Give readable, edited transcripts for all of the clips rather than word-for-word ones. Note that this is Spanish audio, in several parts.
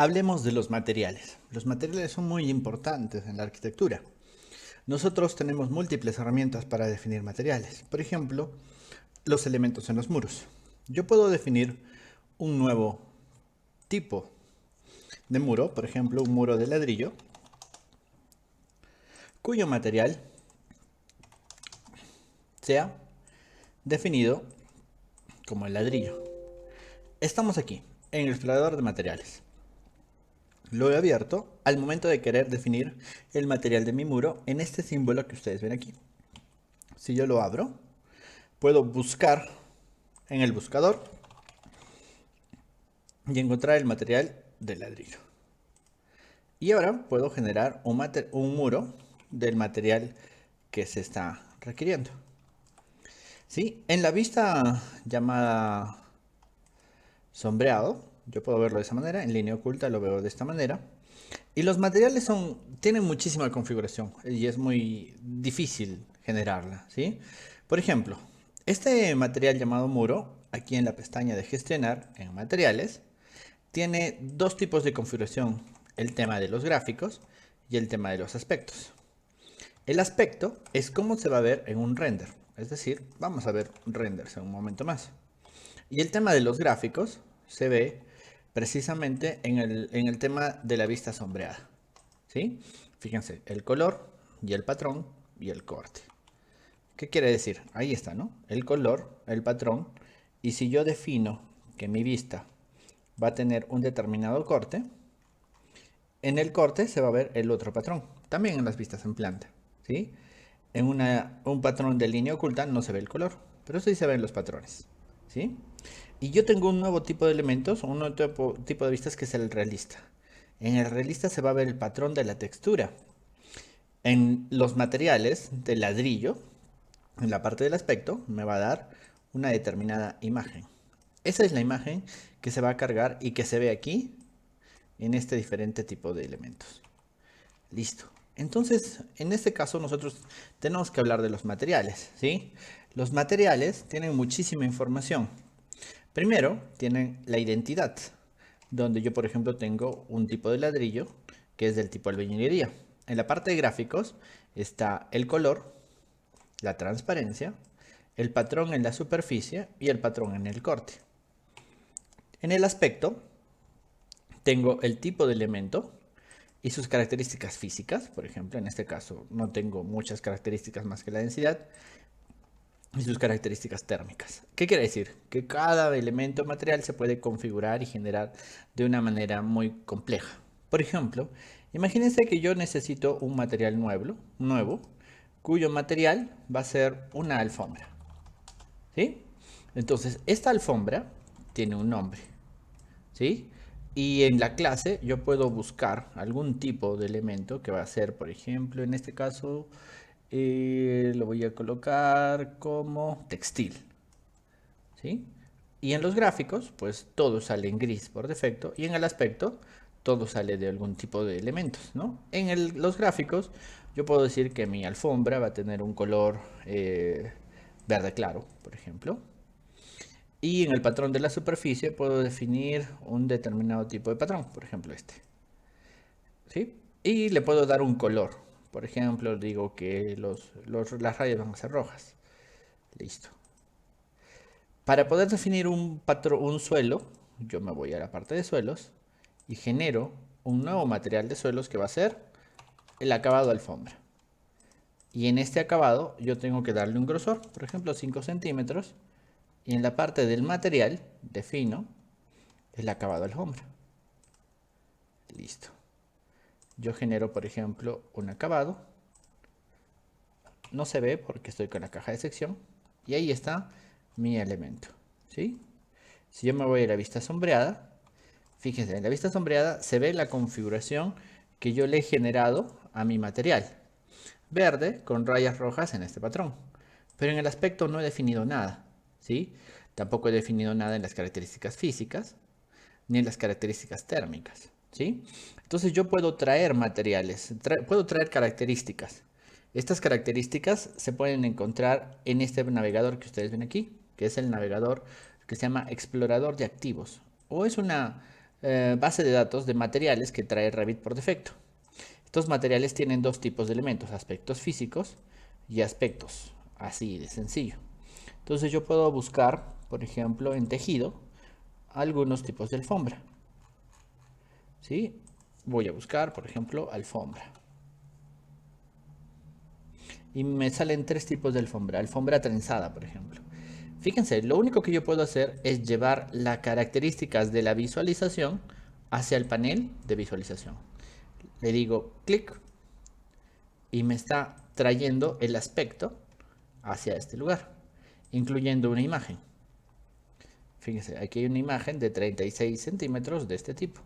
Hablemos de los materiales. Los materiales son muy importantes en la arquitectura. Nosotros tenemos múltiples herramientas para definir materiales. Por ejemplo, los elementos en los muros. Yo puedo definir un nuevo tipo de muro, por ejemplo, un muro de ladrillo, cuyo material sea definido como el ladrillo. Estamos aquí, en el explorador de materiales. Lo he abierto al momento de querer definir el material de mi muro en este símbolo que ustedes ven aquí. Si yo lo abro, puedo buscar en el buscador y encontrar el material de ladrillo. Y ahora puedo generar un muro del material que se está requiriendo. ¿Sí? En la vista llamada sombreado, yo puedo verlo de esa manera, en línea oculta lo veo de esta manera. Y los materiales tienen muchísima configuración y es muy difícil generarla, ¿sí? Por ejemplo, este material llamado muro, aquí en la pestaña de gestionar en materiales, tiene dos tipos de configuración, el tema de los gráficos y el tema de los aspectos. El aspecto es cómo se va a ver en un render, es decir, vamos a ver renders en un momento más. Y el tema de los gráficos se ve precisamente en el tema de la vista sombreada. ¿Sí? Fíjense, el color y el patrón y el corte. ¿Qué quiere decir? Ahí está, ¿no? El color, el patrón. Y si yo defino que mi vista va a tener un determinado corte, en el corte se va a ver el otro patrón. También en las vistas en planta. ¿Sí? En un patrón de línea oculta no se ve el color, pero sí se ven los patrones. ¿Sí? Y yo tengo un nuevo tipo de elementos, un nuevo tipo de vistas que es el realista. En el realista se va a ver el patrón de la textura. En los materiales de ladrillo, en la parte del aspecto, me va a dar una determinada imagen. Esa es la imagen que se va a cargar y que se ve aquí en este diferente tipo de elementos. Listo. Entonces, en este caso nosotros tenemos que hablar de los materiales, ¿sí? Los materiales tienen muchísima información. Primero, tienen la identidad, donde yo, por ejemplo, tengo un tipo de ladrillo que es del tipo albañilería. En la parte de gráficos está el color, la transparencia, el patrón en la superficie y el patrón en el corte. En el aspecto tengo el tipo de elemento y sus características físicas. Por ejemplo, en este caso no tengo muchas características más que la densidad y sus características térmicas. ¿Qué quiere decir? Que cada elemento material se puede configurar y generar de una manera muy compleja. Por ejemplo, imagínense que yo necesito un material nuevo, cuyo material va a ser una alfombra. ¿Sí? Entonces, esta alfombra tiene un nombre. ¿Sí? Y en la clase yo puedo buscar algún tipo de elemento que va a ser, por ejemplo, en este caso, lo voy a colocar como textil. ¿Sí? Y en los gráficos, pues todo sale en gris por defecto. Y en el aspecto, todo sale de algún tipo de elementos, ¿no? Los gráficos, yo puedo decir que mi alfombra va a tener un color verde claro, por ejemplo. Y en el patrón de la superficie puedo definir un determinado tipo de patrón, por ejemplo este. ¿Sí? Y le puedo dar un color. Por ejemplo, digo que las rayas van a ser rojas. Listo. Para poder definir un suelo, yo me voy a la parte de suelos y genero un nuevo material de suelos que va a ser el acabado alfombra. Y en este acabado yo tengo que darle un grosor, por ejemplo 5 centímetros. Y en la parte del material defino el acabado alfombra. Listo. Yo genero, por ejemplo, un acabado. No se ve porque estoy con la caja de sección. Y ahí está mi elemento. ¿Sí? Si yo me voy a la vista sombreada, fíjense, en la vista sombreada se ve la configuración que yo le he generado a mi material. Verde con rayas rojas en este patrón. Pero en el aspecto no he definido nada. ¿Sí? Tampoco he definido nada en las características físicas ni en las características térmicas. ¿Sí? Entonces yo puedo traer materiales, puedo traer características. Estas características se pueden encontrar en este navegador que ustedes ven aquí, que es el navegador que se llama Explorador de Activos. O es una base de datos de materiales que trae Revit por defecto. Estos materiales tienen dos tipos de elementos, aspectos físicos y aspectos, así de sencillo. Entonces yo puedo buscar, por ejemplo, en tejido, algunos tipos de alfombra. ¿Sí? Voy a buscar, por ejemplo, alfombra. Y me salen tres tipos de alfombra. Alfombra trenzada, por ejemplo. Fíjense, lo único que yo puedo hacer es llevar las características de la visualización hacia el panel de visualización. Le digo clic y me está trayendo el aspecto hacia este lugar, incluyendo una imagen. Fíjense, aquí hay una imagen de 36 centímetros de este tipo.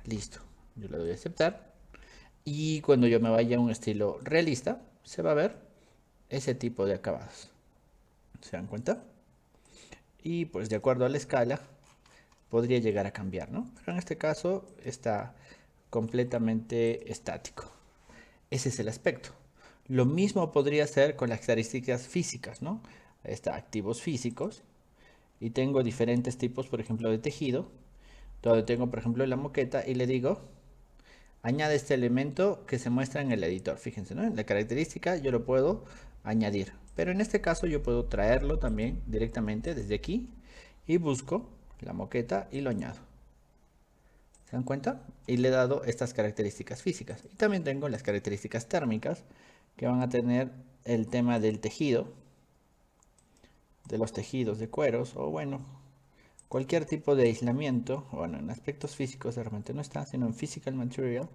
Listo, yo le doy a aceptar. Y cuando yo me vaya a un estilo realista, se va a ver ese tipo de acabados. ¿Se dan cuenta? Y pues de acuerdo a la escala, podría llegar a cambiar, ¿no? Pero en este caso está completamente estático. Ese es el aspecto. Lo mismo podría ser con las características físicas, ¿no? Está activos físicos y tengo diferentes tipos, por ejemplo, de tejido, donde tengo, por ejemplo, la moqueta y le digo, añade este elemento que se muestra en el editor. Fíjense, ¿no? En la característica yo lo puedo añadir, pero en este caso yo puedo traerlo también directamente desde aquí y busco la moqueta y lo añado. ¿Se dan cuenta? Y le he dado estas características físicas. Y también tengo las características térmicas que van a tener el tema del tejido, de los tejidos de cueros o bueno, cualquier tipo de aislamiento. Bueno, en aspectos físicos de repente no está, sino en physical material.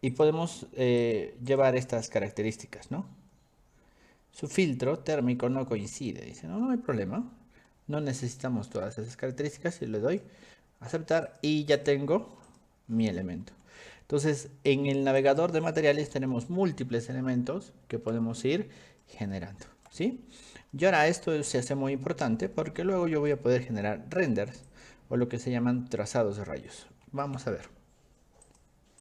Y podemos llevar estas características, ¿no? Su filtro térmico no coincide. Dice, no, no hay problema. No necesitamos todas esas características y le doy a aceptar y ya tengo mi elemento. Entonces, en el navegador de materiales tenemos múltiples elementos que podemos ir generando, ¿sí? Y ahora esto se hace muy importante porque luego yo voy a poder generar renders o lo que se llaman trazados de rayos. Vamos a ver.